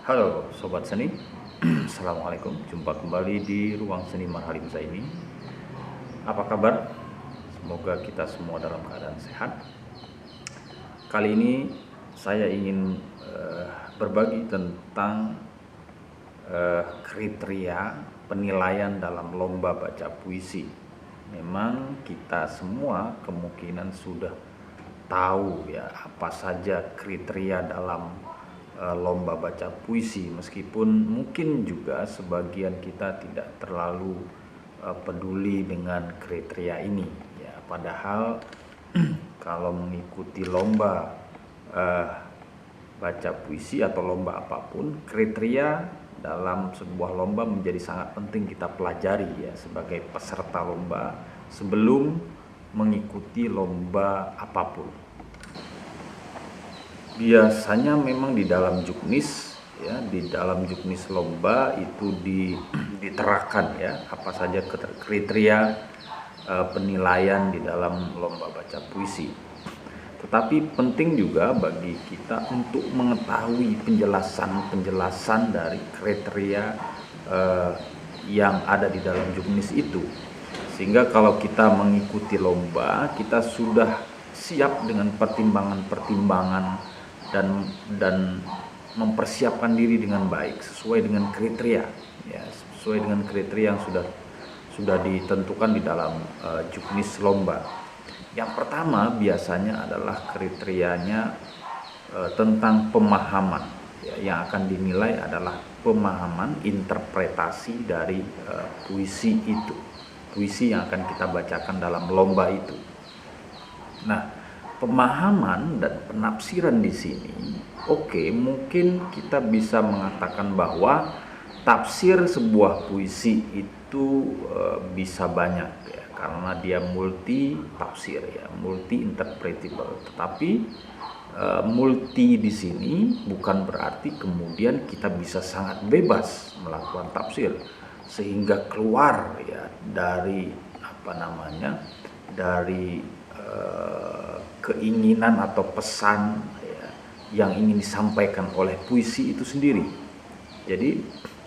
Halo Sobat Seni, Assalamualaikum. Jumpa kembali di Ruang Seni Marhalim Zaini. Apa kabar? Semoga kita semua dalam keadaan sehat. Kali ini saya ingin berbagi tentang kriteria penilaian dalam lomba baca puisi. Memang kita semua kemungkinan sudah tahu ya apa saja kriteria dalam lomba baca puisi, meskipun mungkin juga sebagian kita tidak terlalu peduli dengan kriteria ini ya, padahal kalau mengikuti lomba baca puisi atau lomba apapun, kriteria dalam sebuah lomba menjadi sangat penting kita pelajari ya sebagai peserta lomba sebelum mengikuti lomba apapun. Biasanya memang di dalam juknis ya, di dalam juknis lomba itu diterapkan ya apa saja kriteria penilaian di dalam lomba baca puisi. Tetapi penting juga bagi kita untuk mengetahui penjelasan dari kriteria yang ada di dalam juknis itu, sehingga kalau kita mengikuti lomba kita sudah siap dengan pertimbangan-pertimbangan dan mempersiapkan diri dengan baik sesuai dengan kriteria ya, sesuai dengan kriteria yang sudah ditentukan di dalam juknis lomba. Yang pertama biasanya adalah kriterianya tentang pemahaman ya, yang akan dinilai adalah pemahaman interpretasi dari puisi itu, puisi yang akan kita bacakan dalam lomba itu. Nah, pemahaman dan penafsiran di sini, mungkin kita bisa mengatakan bahwa tafsir sebuah puisi itu bisa banyak ya, karena dia multi tafsir ya, multi interpretable. Tetapi multi di sini bukan berarti kemudian kita bisa sangat bebas melakukan tafsir sehingga keluar ya dari dari keinginan atau pesan ya, yang ingin disampaikan oleh puisi itu sendiri. Jadi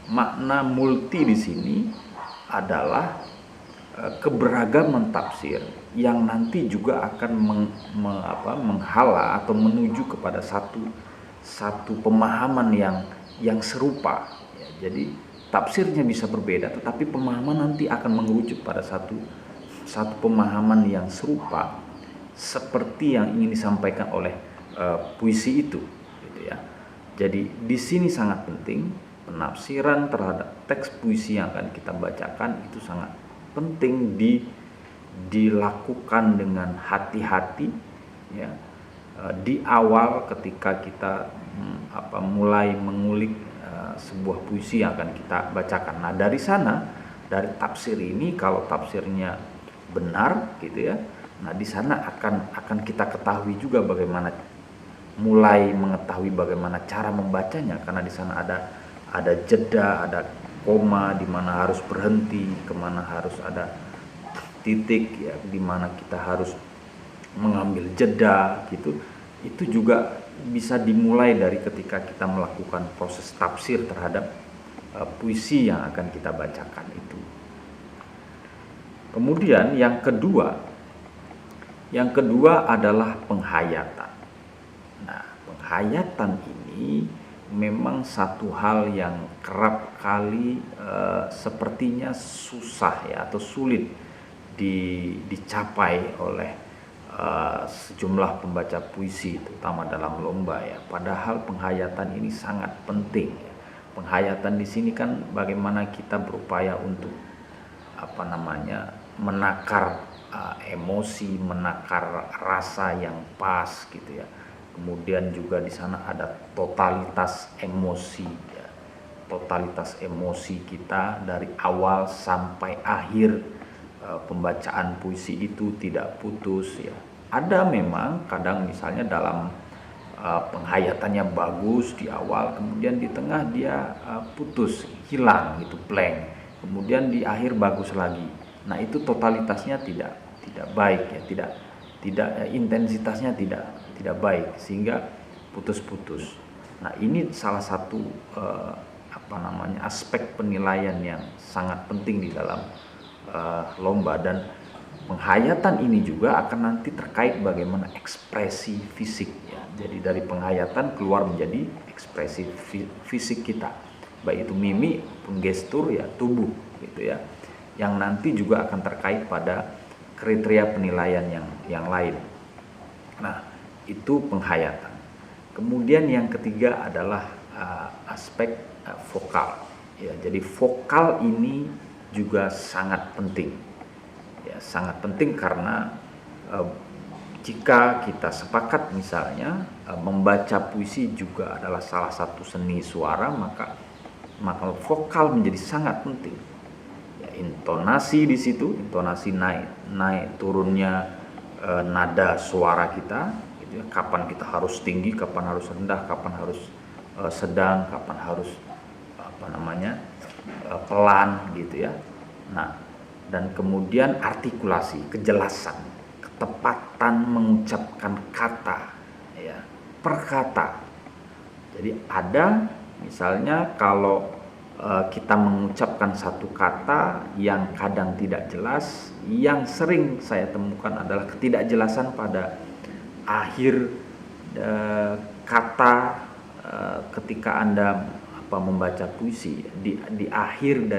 makna multi di sini adalah keberagaman tafsir yang nanti juga akan menghala atau menuju kepada satu pemahaman yang serupa ya. Jadi tafsirnya bisa berbeda, tetapi pemahaman nanti akan mengerucut pada satu pemahaman yang serupa seperti yang ingin disampaikan oleh puisi itu gitu ya. Jadi di sini sangat penting penafsiran terhadap teks puisi yang akan kita bacakan, itu sangat penting dilakukan dengan hati-hati ya, di awal ketika kita mulai mengulik sebuah puisi yang akan kita bacakan. Nah, dari sana, dari tafsir ini, kalau tafsirnya benar gitu ya, nah di sana akan kita ketahui juga bagaimana mulai mengetahui bagaimana cara membacanya, karena di sana ada jeda, ada koma di mana harus berhenti, kemana harus ada titik ya, di mana kita harus mengambil jeda gitu. Itu juga bisa dimulai dari ketika kita melakukan proses tafsir terhadap puisi yang akan kita bacakan itu. Kemudian yang kedua adalah penghayatan. Nah, penghayatan ini memang satu hal yang kerap kali sepertinya susah ya, atau sulit dicapai oleh sejumlah pembaca puisi, terutama dalam lomba ya. Padahal penghayatan ini sangat penting. Penghayatan di sini kan bagaimana kita berupaya untuk menakar emosi, menakar rasa yang pas gitu ya. Kemudian juga di sana ada totalitas emosi ya. Totalitas emosi kita dari awal sampai akhir pembacaan puisi itu tidak putus ya. Ada memang kadang misalnya dalam penghayatannya bagus di awal, kemudian di tengah dia putus, hilang gitu, blank. Kemudian di akhir bagus lagi. Nah, itu totalitasnya tidak baik ya, tidak intensitasnya tidak baik sehingga putus-putus. Nah, ini salah satu aspek penilaian yang sangat penting di dalam lomba, dan penghayatan ini juga akan nanti terkait bagaimana ekspresi fisik ya. Jadi dari penghayatan keluar menjadi ekspresi fisik kita, baik itu mimik, gestur ya, tubuh gitu ya. Yang nanti juga akan terkait pada kriteria penilaian yang lain. Nah, itu penghayatan. Kemudian yang ketiga adalah aspek vokal. Ya, jadi vokal ini juga sangat penting. Ya, sangat penting karena jika kita sepakat misalnya membaca puisi juga adalah salah satu seni suara, maka vokal menjadi sangat penting. Ya, intonasi di situ, intonasi naik turunnya nada suara kita, gitu ya. Kapan kita harus tinggi, kapan harus rendah, kapan harus sedang, kapan harus pelan gitu ya. Nah, dan kemudian artikulasi, kejelasan, ketepatan mengucapkan kata ya, per kata. Jadi ada misalnya kalau kita mengucapkan satu kata yang kadang tidak jelas, yang sering saya temukan adalah ketidakjelasan pada akhir kata ketika Anda membaca puisi. Di akhir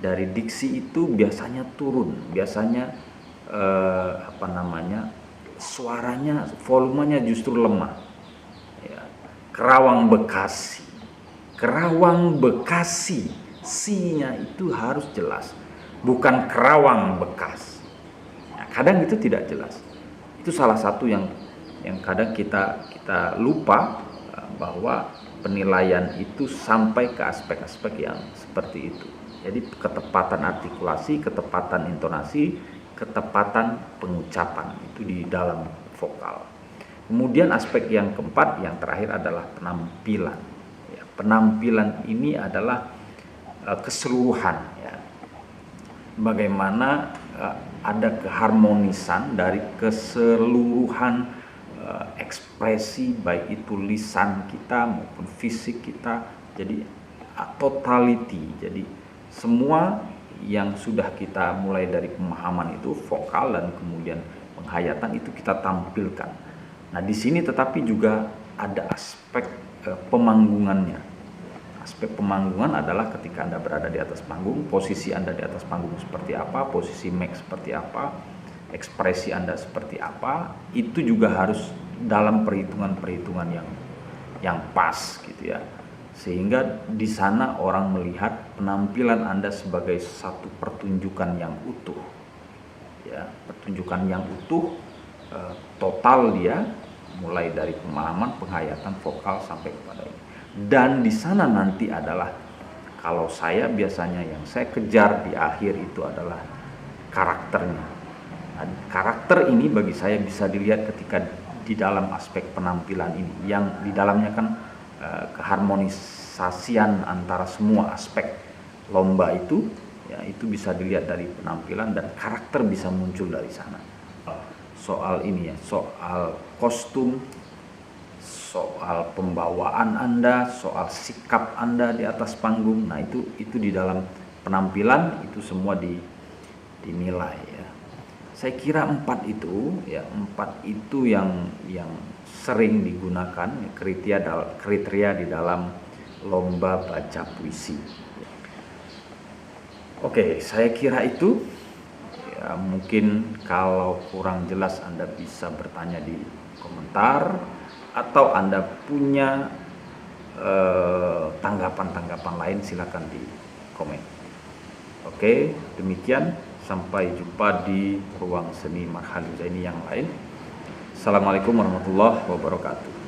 dari diksi itu biasanya turun, biasanya suaranya, volumenya justru lemah ya. Kerawang Bekasi, si-nya itu harus jelas, bukan Kerawang Bekas. Nah, kadang itu tidak jelas. Itu salah satu yang kadang kita lupa, bahwa penilaian itu sampai ke aspek-aspek yang seperti itu. Jadi ketepatan artikulasi, ketepatan intonasi, ketepatan pengucapan itu di dalam vokal. Kemudian aspek yang keempat, yang terakhir adalah penampilan. Ya, penampilan ini adalah keseluruhan ya. Bagaimana ada keharmonisan dari keseluruhan ekspresi, baik itu lisan kita maupun fisik kita. Jadi totality. Jadi semua yang sudah kita mulai dari pemahaman itu vokal dan kemudian penghayatan itu kita tampilkan. Nah, di sini tetapi juga ada aspek pemanggungannya. Aspek pemanggungan adalah ketika Anda berada di atas panggung, posisi Anda di atas panggung seperti apa, posisi mic seperti apa, ekspresi Anda seperti apa, itu juga harus dalam perhitungan-perhitungan yang pas gitu ya. Sehingga di sana orang melihat penampilan Anda sebagai satu pertunjukan yang utuh. Ya, pertunjukan yang utuh, total dia, mulai dari pemahaman, penghayatan, vokal sampai kepada ini. Dan di sana nanti adalah, kalau saya biasanya yang saya kejar di akhir itu adalah karakternya. Nah, karakter ini bagi saya bisa dilihat ketika di dalam aspek penampilan ini, yang di dalamnya kan keharmonisasian antara semua aspek lomba itu ya, itu bisa dilihat dari penampilan, dan karakter bisa muncul dari sana. Soal ini ya, soal kostum, soal pembawaan Anda, soal sikap Anda di atas panggung. Nah, itu di dalam penampilan itu semua dinilai ya. Saya kira empat itu yang sering digunakan kriteria di dalam lomba baca puisi. Oke, saya kira itu ya. Mungkin kalau kurang jelas Anda bisa bertanya di komentar, atau Anda punya tanggapan-tanggapan lain, silakan di komen. Oke, demikian. Sampai jumpa di ruang seni Marhali Zaini yang lain. Assalamualaikum warahmatullahi wabarakatuh.